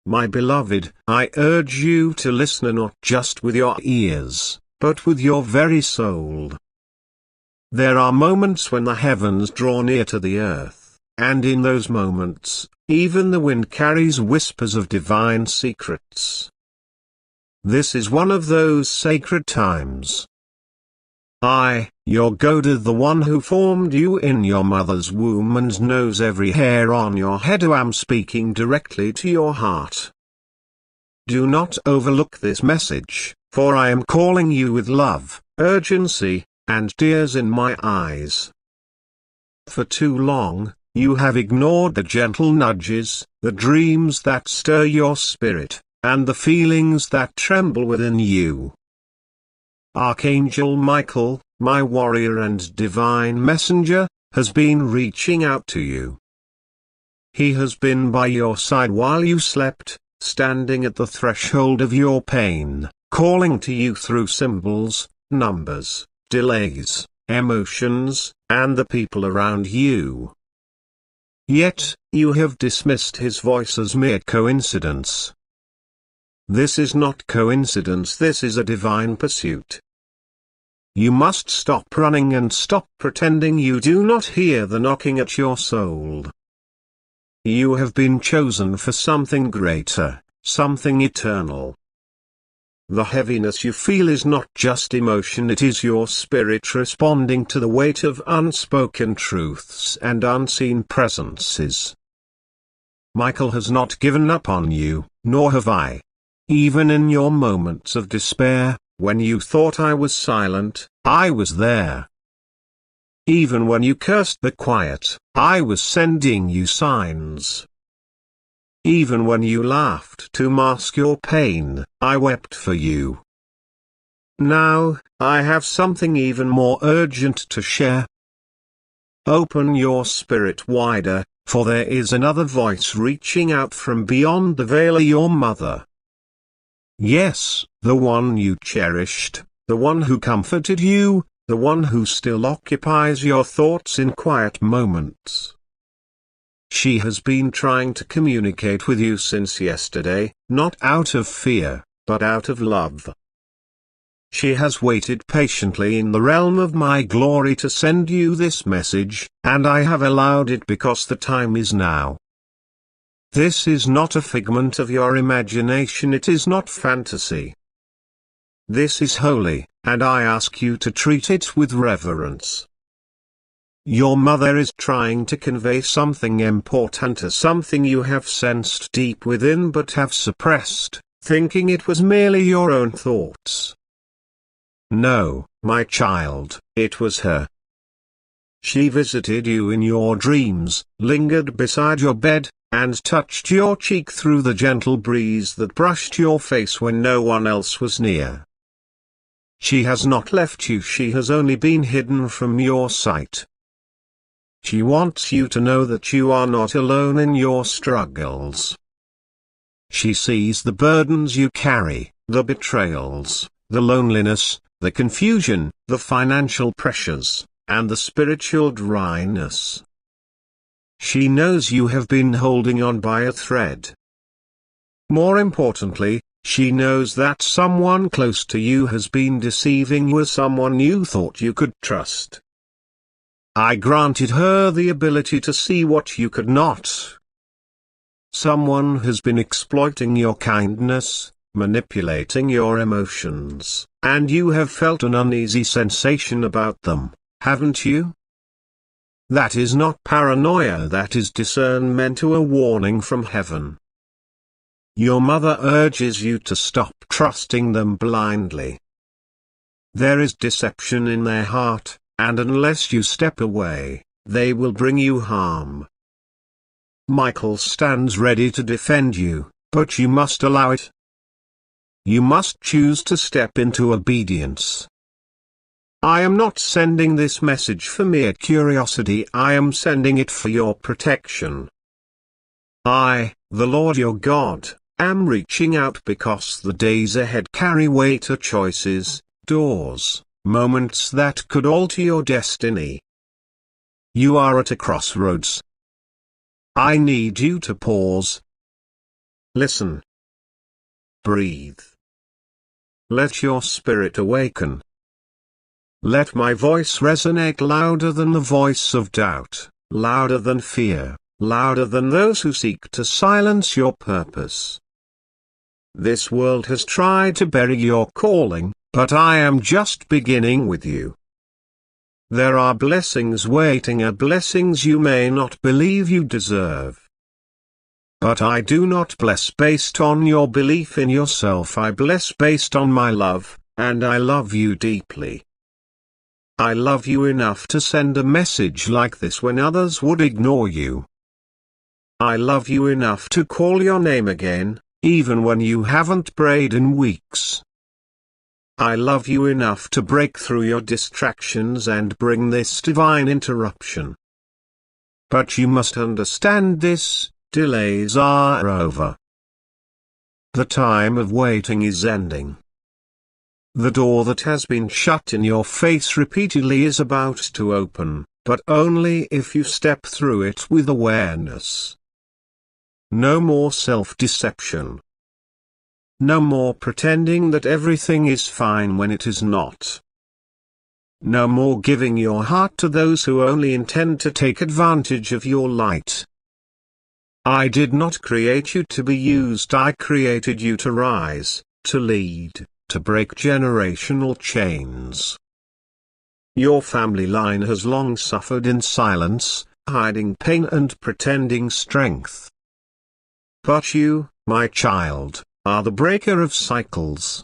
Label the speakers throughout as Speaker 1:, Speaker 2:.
Speaker 1: My beloved, I urge you to listen not just with your ears, but with your very soul. There are moments when the heavens draw near to the earth, and in those moments, even the wind carries whispers of divine secrets. This is one of those sacred times. I, your God, the one who formed you in your mother's womb and knows every hair on your head, who am speaking directly to your heart. Do not overlook this message, for I am calling you with love, urgency, and tears in my eyes. For too long, you have ignored the gentle nudges, the dreams that stir your spirit, and the feelings that tremble within you. Archangel Micheal, my warrior and divine messenger, has been reaching out to you. He has been by your side while you slept, standing at the threshold of your pain, calling to you through symbols, numbers, delays, emotions, and the people around you. Yet, you have dismissed his voice as mere coincidence. This is not coincidence, this is a divine pursuit. You must stop running and stop pretending you do not hear the knocking at your soul. You have been chosen for something greater, something eternal. The heaviness you feel is not just emotion, it is your spirit responding to the weight of unspoken truths and unseen presences. Micheal has not given up on you, nor have I. Even in your moments of despair, when you thought I was silent, I was there. Even when you cursed the quiet, I was sending you signs. Even when you laughed to mask your pain, I wept for you. Now, I have something even more urgent to share. Open your spirit wider, for there is another voice reaching out from beyond the veil of your mother. Yes, the one you cherished, the one who comforted you, the one who still occupies your thoughts in quiet moments. She has been trying to communicate with you since yesterday, not out of fear, but out of love. She has waited patiently in the realm of my glory to send you this message, and I have allowed it because the time is now. This is not a figment of your imagination, it is not fantasy. This is holy, and I ask you to treat it with reverence. Your mother is trying to convey something important, something you have sensed deep within but have suppressed, thinking it was merely your own thoughts. No, my child, it was her. She visited you in your dreams, lingered beside your bed, and touched your cheek through the gentle breeze that brushed your face when no one else was near. She has not left you, she has only been hidden from your sight. She wants you to know that you are not alone in your struggles. She sees the burdens you carry, the betrayals, the loneliness, the confusion, the financial pressures, and the spiritual dryness. She knows you have been holding on by a thread. More importantly, she knows that someone close to you has been deceiving you, someone you thought you could trust. I granted her the ability to see what you could not. Someone has been exploiting your kindness, manipulating your emotions, and you have felt an uneasy sensation about them, haven't you? That is not paranoia, that is discernment, a warning from heaven. Your mother urges you to stop trusting them blindly. There is deception in their heart, and unless you step away, they will bring you harm. Micheal stands ready to defend you, but you must allow it. You must choose to step into obedience. I am not sending this message for mere curiosity, I am sending it for your protection. I, the Lord your God, am reaching out because the days ahead carry weighty choices, doors, moments that could alter your destiny. You are at a crossroads. I need you to pause. Listen. Breathe. Let your spirit awaken. Let my voice resonate louder than the voice of doubt, louder than fear, louder than those who seek to silence your purpose. This world has tried to bury your calling, but I am just beginning with you. There are blessings waiting, blessings you may not believe you deserve. But I do not bless based on your belief in yourself. I bless based on my love, and I love you deeply. I love you enough to send a message like this when others would ignore you. I love you enough to call your name again, even when you haven't prayed in weeks. I love you enough to break through your distractions and bring this divine interruption. But you must understand this, delays are over. The time of waiting is ending. The door that has been shut in your face repeatedly is about to open, but only if you step through it with awareness. No more self-deception. No more pretending that everything is fine when it is not. No more giving your heart to those who only intend to take advantage of your light. I did not create you to be used. I created you to rise, to lead, to break generational chains. Your family line has long suffered in silence, hiding pain and pretending strength. But you, my child, are the breaker of cycles.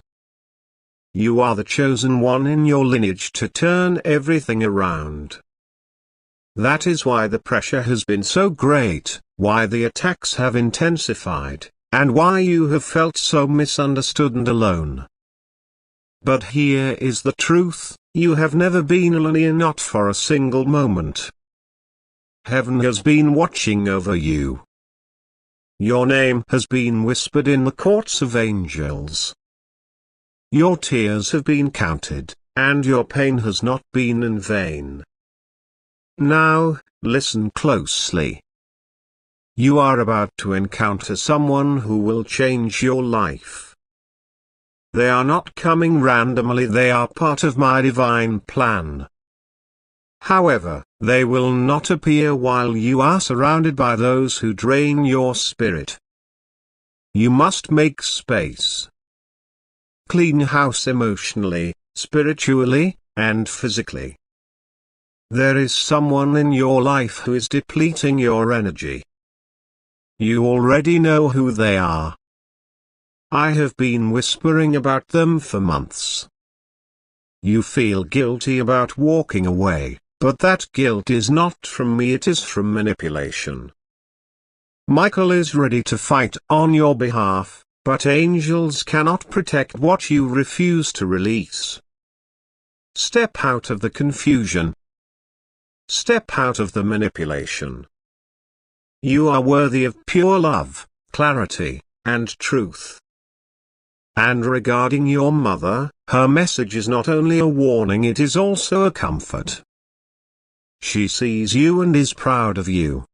Speaker 1: You are the chosen one in your lineage to turn everything around. That is why the pressure has been so great, why the attacks have intensified, and why you have felt so misunderstood and alone. But here is the truth, you have never been alone, not for a single moment. Heaven has been watching over you. Your name has been whispered in the courts of angels. Your tears have been counted, and your pain has not been in vain. Now, listen closely. You are about to encounter someone who will change your life. They are not coming randomly, they are part of my divine plan. However, they will not appear while you are surrounded by those who drain your spirit. You must make space. Clean house emotionally, spiritually, and physically. There is someone in your life who is depleting your energy. You already know who they are. I have been whispering about them for months. You feel guilty about walking away. But that guilt is not from me, it is from manipulation. Michael is ready to fight on your behalf, but angels cannot protect what you refuse to release. Step out of the confusion. Step out of the manipulation. You are worthy of pure love, clarity, and truth. And regarding your mother, her message is not only a warning, it is also a comfort. She sees you and is proud of you.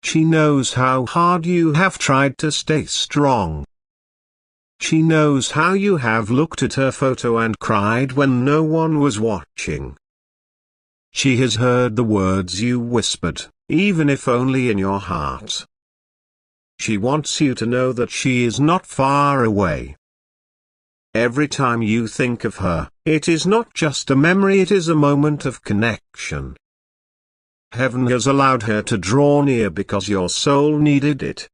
Speaker 1: She knows how hard you have tried to stay strong. She knows how you have looked at her photo and cried when no one was watching. She has heard the words you whispered, even if only in your heart. She wants you to know that she is not far away. Every time you think of her, it is not just a memory, it is a moment of connection. Heaven has allowed her to draw near because your soul needed it.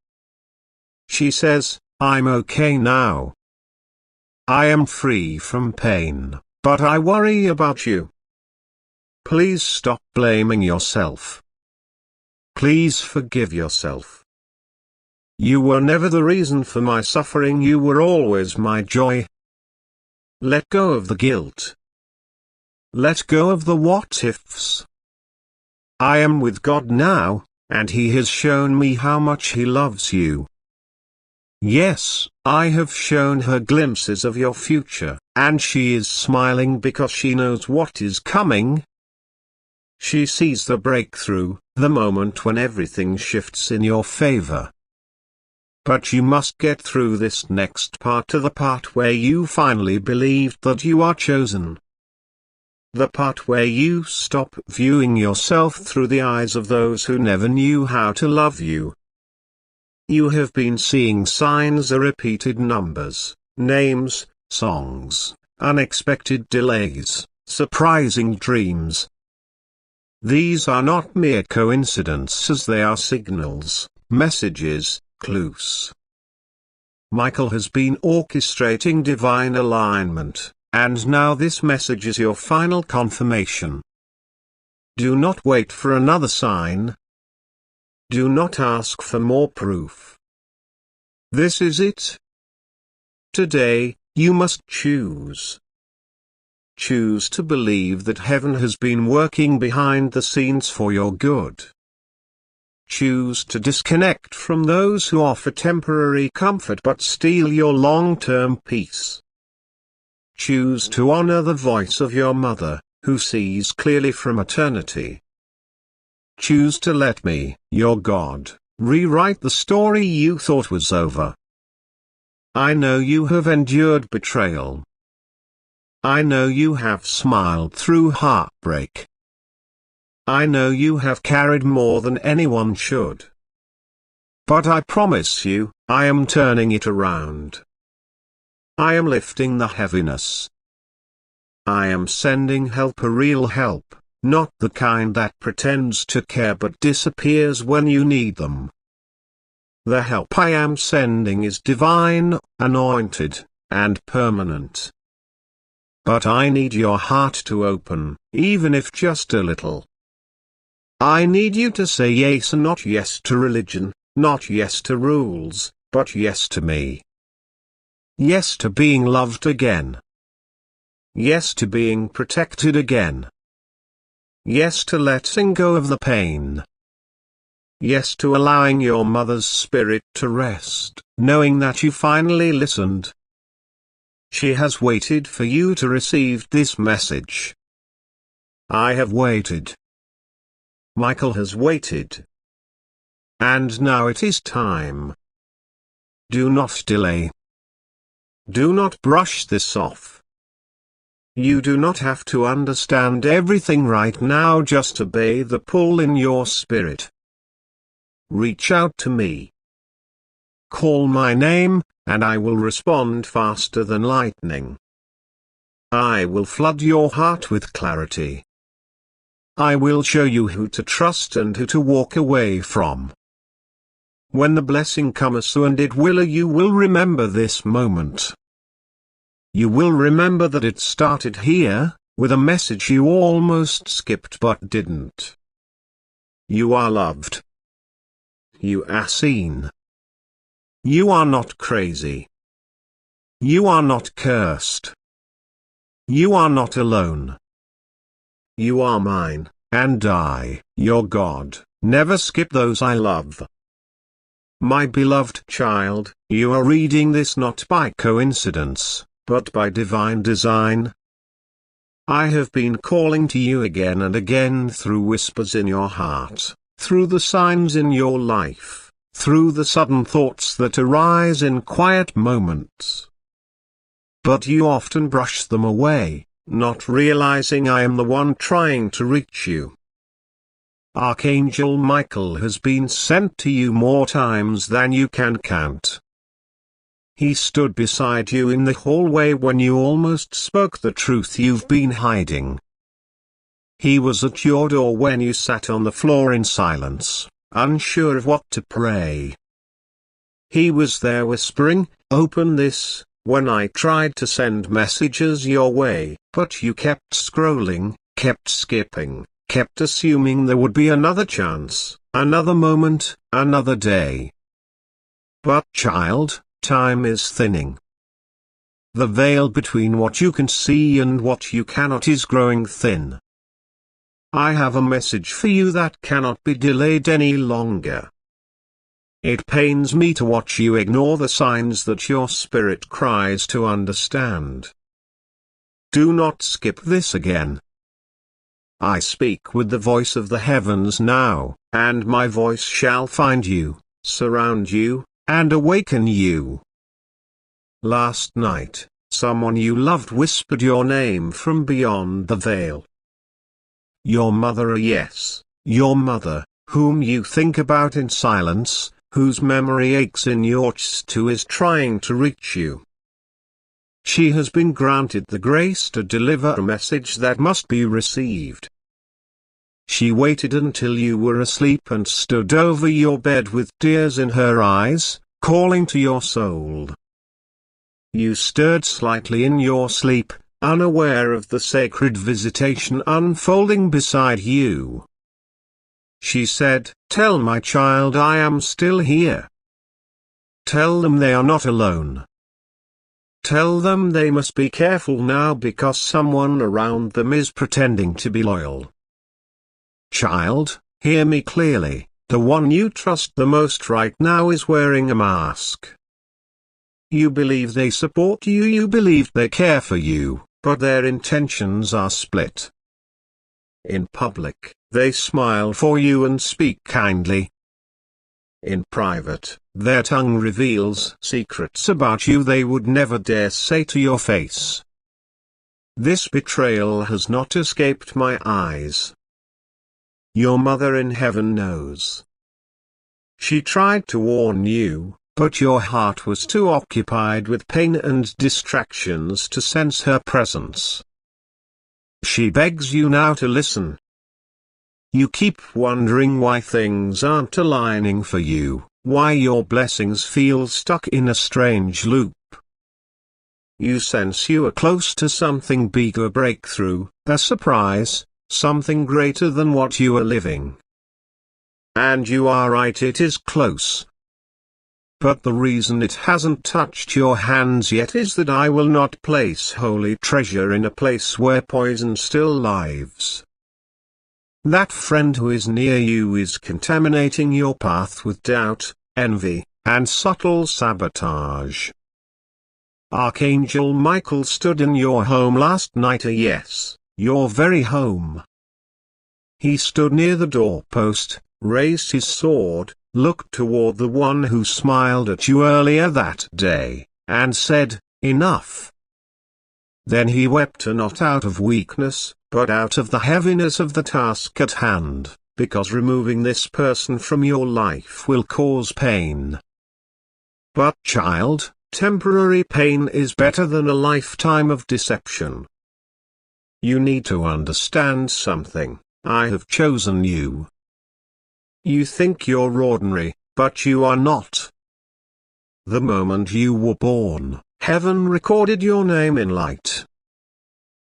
Speaker 1: She says, I'm okay now. I am free from pain, but I worry about you. Please stop blaming yourself. Please forgive yourself. You were never the reason for my suffering, you were always my joy. Let go of the guilt. Let go of the what-ifs. I am with God now, and He has shown me how much He loves you. Yes, I have shown her glimpses of your future, and she is smiling because she knows what is coming. She sees the breakthrough, the moment when everything shifts in your favor. But you must get through this next part to the part where you finally believed that you are chosen. The part where you stop viewing yourself through the eyes of those who never knew how to love you. You have been seeing signs, repeated numbers, names, songs, unexpected delays, surprising dreams. These are not mere coincidences, they are signals, messages, clues. Michael has been orchestrating divine alignment, and now this message is your final confirmation. Do not wait for another sign. Do not ask for more proof. This is it. Today, you must choose. Choose to believe that heaven has been working behind the scenes for your good. Choose to disconnect from those who offer temporary comfort but steal your long-term peace. Choose to honor the voice of your mother, who sees clearly from eternity. Choose to let me, your God, rewrite the story you thought was over. I know you have endured betrayal. I know you have smiled through heartbreak. I know you have carried more than anyone should. But I promise you, I am turning it around. I am lifting the heaviness. I am sending help, a real help, not the kind that pretends to care but disappears when you need them. The help I am sending is divine, anointed, and permanent. But I need your heart to open, even if just a little. I need you to say yes, and not yes to religion, not yes to rules, but yes to me. Yes to being loved again. Yes to being protected again. Yes to letting go of the pain. Yes to allowing your mother's spirit to rest, knowing that you finally listened. She has waited for you to receive this message. I have waited. Michael has waited. And now it is time. Do not delay. Do not brush this off. You do not have to understand everything right now, just obey the pull in your spirit. Reach out to me. Call my name, and I will respond faster than lightning. I will flood your heart with clarity. I will show you who to trust and who to walk away from. When the blessing comes, and it will, you will remember this moment. You will remember that it started here, with a message you almost skipped but didn't. You are loved. You are seen. You are not crazy. You are not cursed. You are not alone. You are mine, and I, your God, never skip those I love. My beloved child, you are reading this not by coincidence, but by divine design. I have been calling to you again and again through whispers in your heart, through the signs in your life, through the sudden thoughts that arise in quiet moments. But you often brush them away, not realizing I am the one trying to reach you. Archangel Micheal has been sent to you more times than you can count. He stood beside you in the hallway when you almost spoke the truth you've been hiding. He was at your door when you sat on the floor in silence, unsure of what to pray. He was there whispering, "Open this," when I tried to send messages your way, but you kept scrolling, kept skipping, kept assuming there would be another chance, another moment, another day. But child, time is thinning. The veil between what you can see and what you cannot is growing thin. I have a message for you that cannot be delayed any longer. It pains me to watch you ignore the signs that your spirit cries to understand. Do not skip this again. I speak with the voice of the heavens now, and my voice shall find you, surround you, and awaken you. Last night, someone you loved whispered your name from beyond the veil. Your mother, yes, your mother, whom you think about in silence, whose memory aches in your chest too, is trying to reach you. She has been granted the grace to deliver a message that must be received. She waited until you were asleep and stood over your bed with tears in her eyes, calling to your soul. You stirred slightly in your sleep, unaware of the sacred visitation unfolding beside you. She said, "Tell my child I am still here. Tell them they are not alone. Tell them they must be careful now because someone around them is pretending to be loyal. Child, hear me clearly, the one you trust the most right now is wearing a mask. You believe they support you, you believe they care for you, but their intentions are split. In public, they smile for you and speak kindly. In private, their tongue reveals secrets about you they would never dare say to your face. This betrayal has not escaped my eyes. Your mother in heaven knows. She tried to warn you, but your heart was too occupied with pain and distractions to sense her presence. She begs you now to listen. You keep wondering why things aren't aligning for you, why your blessings feel stuck in a strange loop. You sense you are close to something big, a breakthrough, a surprise, something greater than what you are living. And you are right, it is close. But the reason it hasn't touched your hands yet is that I will not place holy treasure in a place where poison still lives. That friend who is near you is contaminating your path with doubt, envy, and subtle sabotage. Archangel Micheal stood in your home last night, yes, your very home. He stood near the doorpost, raised his sword, looked toward the one who smiled at you earlier that day, and said, "Enough." Then he wept, not out of weakness, but out of the heaviness of the task at hand, because removing this person from your life will cause pain. But child, temporary pain is better than a lifetime of deception. You need to understand something. I have chosen you. You think you're ordinary, but you are not. The moment you were born, heaven recorded your name in light.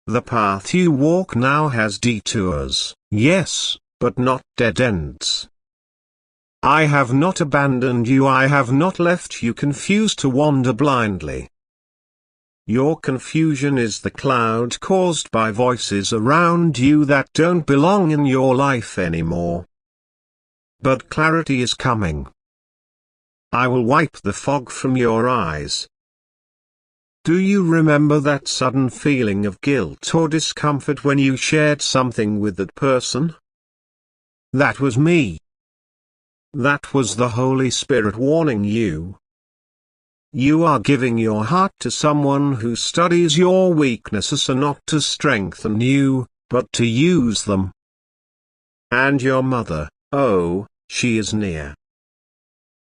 Speaker 1: The path you walk now has detours, yes, but not dead ends. I have not abandoned you, I have not left you confused to wander blindly. Your confusion is the cloud caused by voices around you that don't belong in your life anymore. But clarity is coming. I will wipe the fog from your eyes. Do you remember that sudden feeling of guilt or discomfort when you shared something with that person? That was me. That was the Holy Spirit warning you. You are giving your heart to someone who studies your weaknesses and not to strengthen you, but to use them. And your mother, oh, she is near.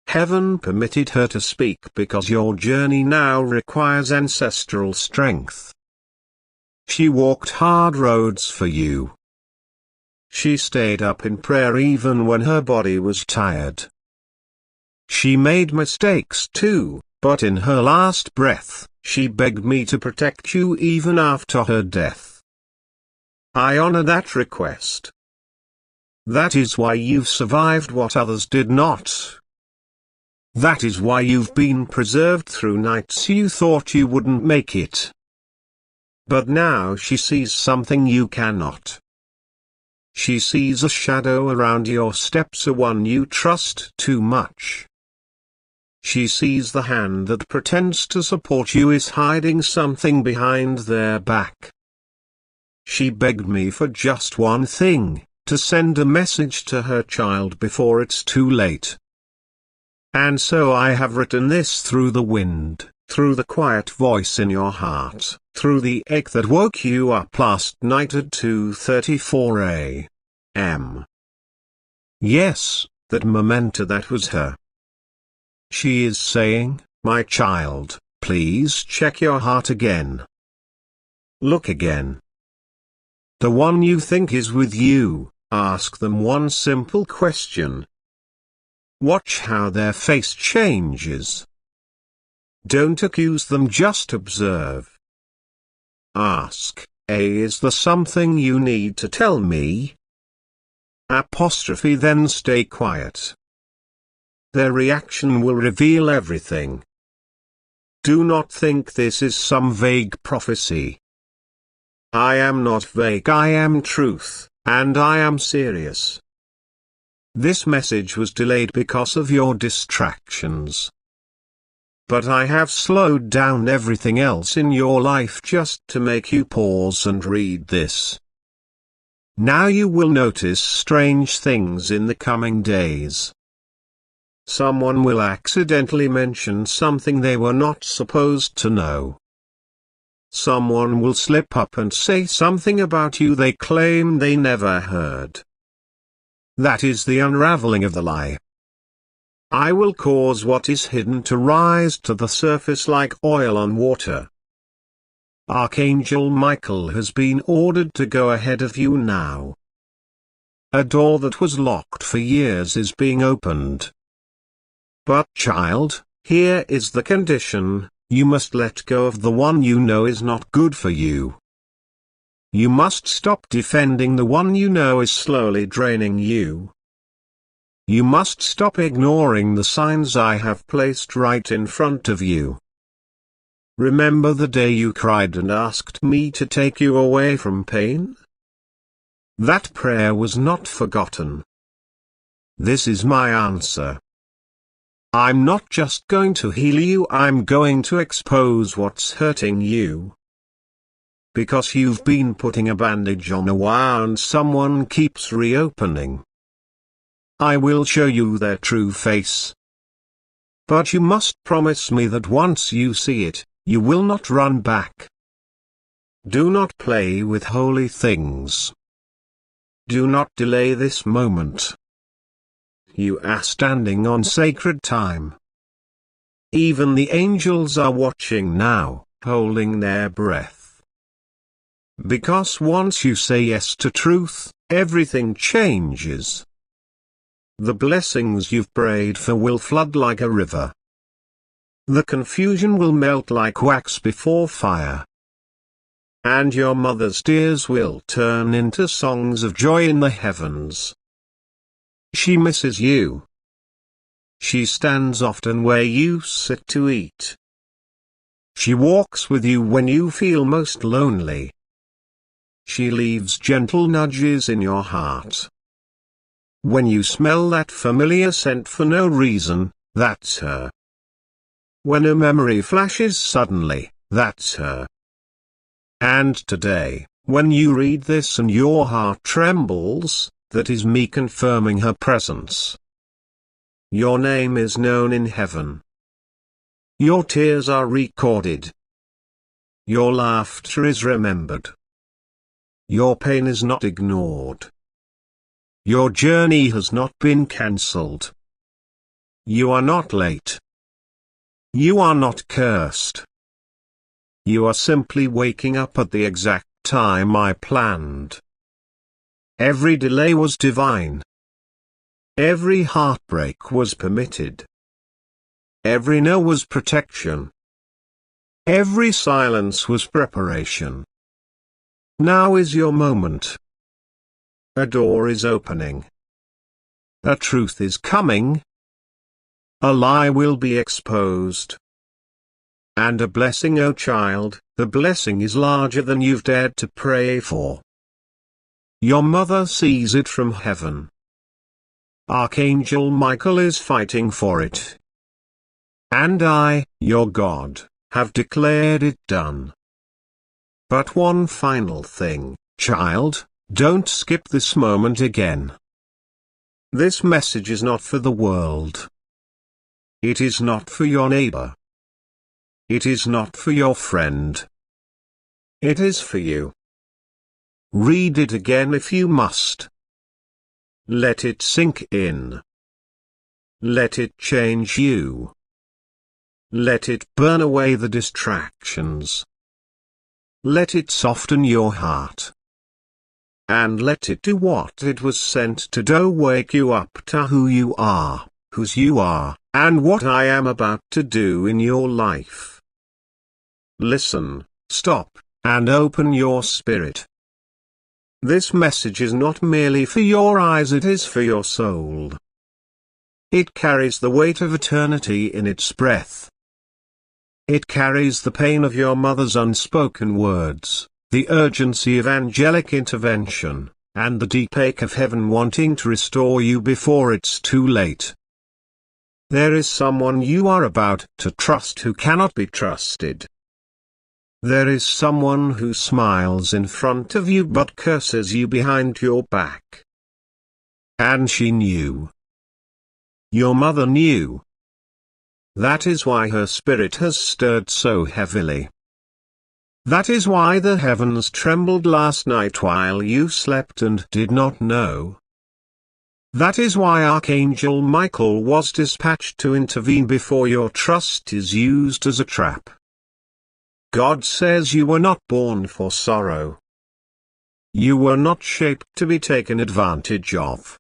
Speaker 1: Heaven permitted her to speak because your journey now requires ancestral strength. She walked hard roads for you. She stayed up in prayer even when her body was tired. She made mistakes too, but in her last breath, she begged me to protect you even after her death. I honor that request. That is why you've survived what others did not. That is why you've been preserved through nights you thought you wouldn't make it. But now she sees something you cannot. She sees a shadow around your steps, a one you trust too much. She sees the hand that pretends to support you is hiding something behind their back. She begged me for just one thing, to send a message to her child before it's too late. And so I have written this through the wind, through the quiet voice in your heart, through the ache that woke you up last night at 2:34 a.m. Yes, that memento, that was her. She is saying, my child, please check your heart again. Look again. The one you think is with you, ask them one simple question. Watch how their face changes. Don't accuse them, just observe. Ask, is there something you need to tell me? Then stay quiet. Their reaction will reveal everything. Do not think this is some vague prophecy. I am not vague, I am truth, and I am serious. This message was delayed because of your distractions. But I have slowed down everything else in your life just to make you pause and read this. Now you will notice strange things in the coming days. Someone will accidentally mention something they were not supposed to know. Someone will slip up and say something about you they claim they never heard. That is the unraveling of the lie. I will cause what is hidden to rise to the surface like oil on water. Archangel Micheal has been ordered to go ahead of you now. A door that was locked for years is being opened. But child, here is the condition, you must let go of the one you know is not good for you. You must stop defending the one you know is slowly draining you. You must stop ignoring the signs I have placed right in front of you. Remember the day you cried and asked me to take you away from pain? That prayer was not forgotten. This is my answer. I'm not just going to heal you, I'm going to expose what's hurting you. Because you've been putting a bandage on a wound someone keeps reopening. I will show you their true face. But you must promise me that once you see it, you will not run back. Do not play with holy things. Do not delay this moment. You are standing on sacred time. Even the angels are watching now, holding their breath. Because once you say yes to truth, everything changes. The blessings you've prayed for will flood like a river. The confusion will melt like wax before fire. And your mother's tears will turn into songs of joy in the heavens. She misses you. She stands often where you sit to eat. She walks with you when you feel most lonely. She leaves gentle nudges in your heart. When you smell that familiar scent for no reason, that's her. When a memory flashes suddenly, that's her. And today, when you read this and your heart trembles, that is me confirming her presence. Your name is known in heaven. Your tears are recorded. Your laughter is remembered. Your pain is not ignored. Your journey has not been cancelled. You are not late. You are not cursed. You are simply waking up at the exact time I planned. Every delay was divine. Every heartbreak was permitted. Every no was protection. Every silence was preparation. Now is your moment. A door is opening. A truth is coming. A lie will be exposed. And a blessing, O child, the blessing is larger than you've dared to pray for. Your mother sees it from heaven. Archangel Micheal is fighting for it. And I, your God, have declared it done. But one final thing, child, don't skip this moment again. This message is not for the world. It is not for your neighbor. It is not for your friend. It is for you. Read it again if you must. Let it sink in. Let it change you. Let it burn away the distractions. Let it soften your heart. And let it do what it was sent to do, wake you up to who you are, whose you are, and what I am about to do in your life. Listen, stop, and open your spirit. This message is not merely for your eyes, it is for your soul. It carries the weight of eternity in its breath. It carries the pain of your mother's unspoken words, the urgency of angelic intervention, and the deep ache of heaven wanting to restore you before it's too late. There is someone you are about to trust who cannot be trusted. There is someone who smiles in front of you but curses you behind your back. And she knew. Your mother knew. That is why her spirit has stirred so heavily. That is why the heavens trembled last night while you slept and did not know. That is why Archangel Micheal was dispatched to intervene before your trust is used as a trap. God says you were not born for sorrow. You were not shaped to be taken advantage of.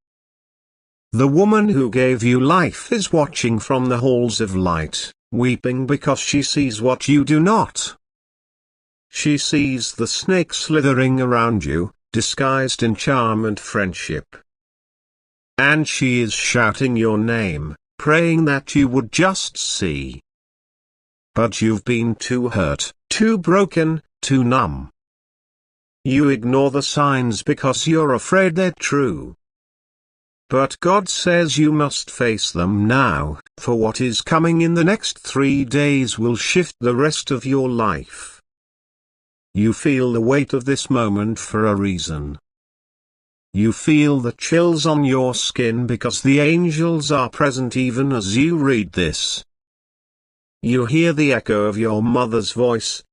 Speaker 1: The woman who gave you life is watching from the halls of light, weeping because she sees what you do not. She sees the snake slithering around you, disguised in charm and friendship. And she is shouting your name, praying that you would just see. But you've been too hurt, too broken, too numb. You ignore the signs because you're afraid they're true. But God says you must face them now, for what is coming in the next 3 days will shift the rest of your life. You feel the weight of this moment for a reason. You feel the chills on your skin because the angels are present even as you read this. You hear the echo of your mother's voice,